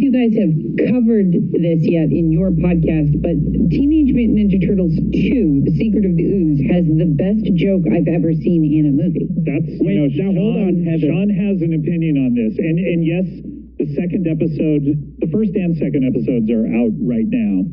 you guys have covered this yet in your podcast, but Teenage Mutant Ninja Turtles 2, The Secret of the Ooze, has the best joke I've ever seen in a movie. That's, now hold on, Heather. Sean has an opinion on this. And yes, the first and second episodes are out right now.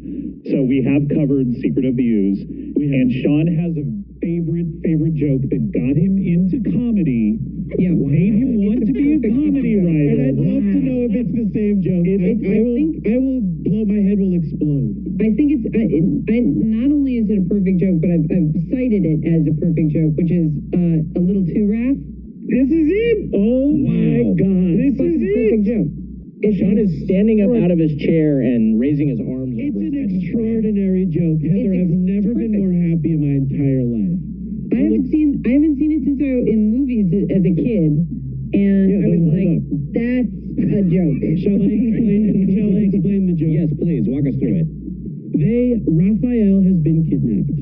So we have covered Secret of the Ooze. And Sean has a favorite joke that got him into comedy. Yeah. Made him want to be a comedy writer. And I'd love to know if it's the same joke. I will blow, my head will explode. I think it's, not only is it a perfect joke, but I've cited it as a perfect joke, which is a little too raph. This is it. Oh my God. This is it. Perfect joke. Sean is standing up out of his chair and raising his arms. It's an extraordinary joke. Heather, I've never been more happy in my entire life. I haven't seen it since in movies as a kid, and I was like, that's a joke. Shall I explain the joke? Yes, please, walk us through it. Raphael has been kidnapped.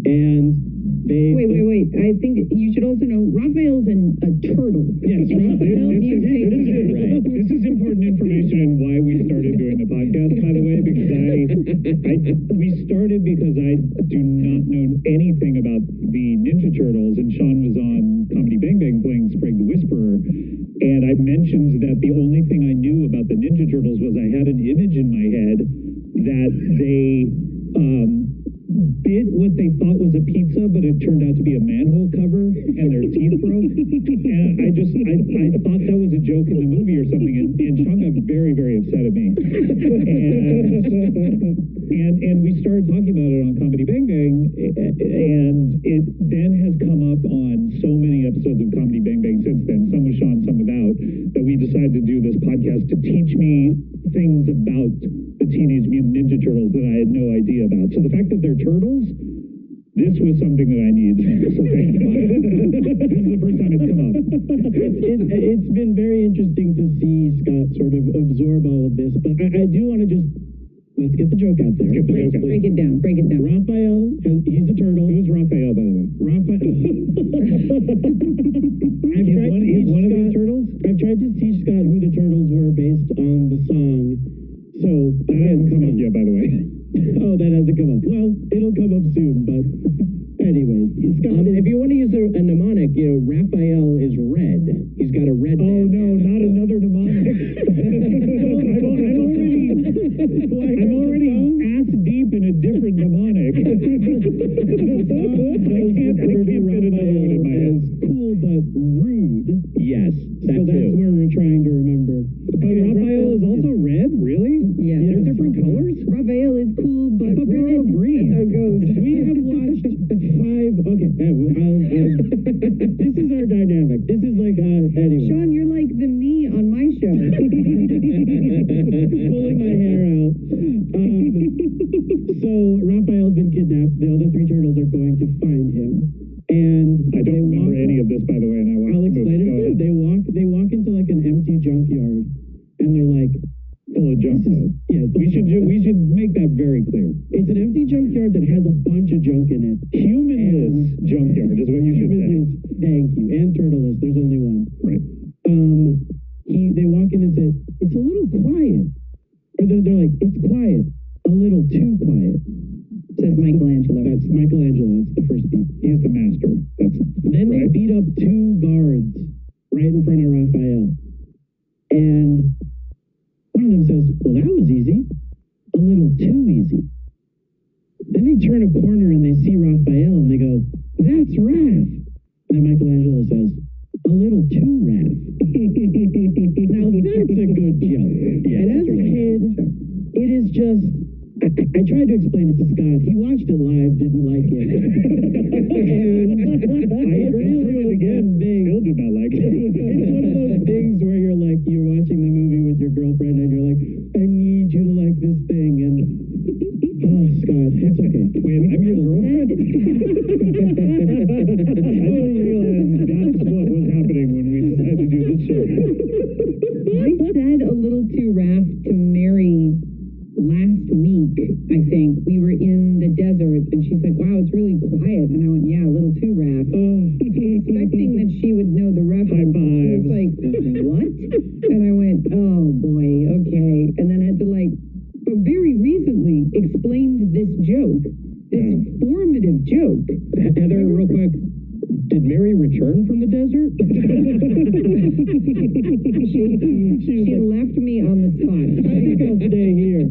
And Wait. I think you should also know Raphael's a turtle. Yes, this is important information and why we started doing the podcast, by the way, because we started because I do not know anything about the Ninja Turtles, and Sean was on Comedy Bang Bang playing Sprague the Whisperer, and I mentioned that the only thing I knew about the Ninja Turtles was I had an image in my head that they bit what they thought was a pizza, but it turned out to be a manhole cover, and their teeth broke. And I thought that was a joke in the movie or something, and Sean got very, very upset at me. And we started talking about it on Comedy Bang Bang, and it then has come up on so many episodes of Comedy Bang Bang since then, some with Sean, some without, that we decided to do this podcast to teach me things about the Teenage Mutant Ninja Turtles that I had no idea about. So the fact that they're turtles, this was something that I needed. So thank you. This is the first time it's come up. It's been very interesting to see Scott sort of absorb all of this, but I do want to let's get the joke out there. Break it down. Raphael, he's a turtle. Who's Raphael, by the way? He's one of these turtles? I've tried to teach Scott who the turtles were based on the song. So that hasn't come up yet, by the way. Oh, that hasn't come up. Well, it'll come up soon, but anyways. If you want to use a mnemonic, Raphael is red. He's got a red bandana. No, not another mnemonic. I'm already ass deep in a different mnemonic. I can't fit another one in my head. Cool, but rude. Yes, so that's where we're trying to remember. But Raphael is also red? Really? Yeah. They're different colors? Raphael is cool, but they're all green. That's how it goes. We have watched 5. Okay, this is our dynamic. This is like, anyway. Sean, you're like the me on my show. Pulling my hair out. So Raphael's been kidnapped. The other 3 turtles are going to find him. And I don't remember any of this, by the way, and I'll explain it. They walk into like an empty junkyard, and they're like, full of junk. Yeah, we should make that very clear. It's an empty junkyard that has a bunch of junk in it. Humanless junkyard is what you should say. Thank you. And turtleless. There's only one. Right. They walk in and say, it's a little quiet. Or they're like, it's quiet. A little too quiet. Says Michelangelo. That's Michelangelo. That's the first beat. He's the master. Then they beat up 2 guards right in front of Raphael. And one of them says, well, that was easy. A little too easy. Then they turn a corner and they see Raphael and they go, that's Raph. And then Michelangelo says, a little too Raph. Now that's a good joke. Yeah, and as a kid, it is just, I tried to explain it to Scott. He watched it live, didn't like it. And I really again, still did not like it. It's one of those things where you're like, you're watching the movie with your girlfriend and you're like, I need you to like this thing. And oh, Scott, it's okay. Wait, I'm your girlfriend? I didn't realize that's what was happening when we decided to do this show. I said a little too raph to Mary last week, I think. We were in the desert, and she's like, wow, it's really quiet. And I went, yeah, a little too raph. Expecting that she would know the reference. She was like, what? And I went, oh, boy, okay. this joke, this formative joke. Heather, real quick, did Mary return from the desert? She left me on the spot. I think I'll stay here.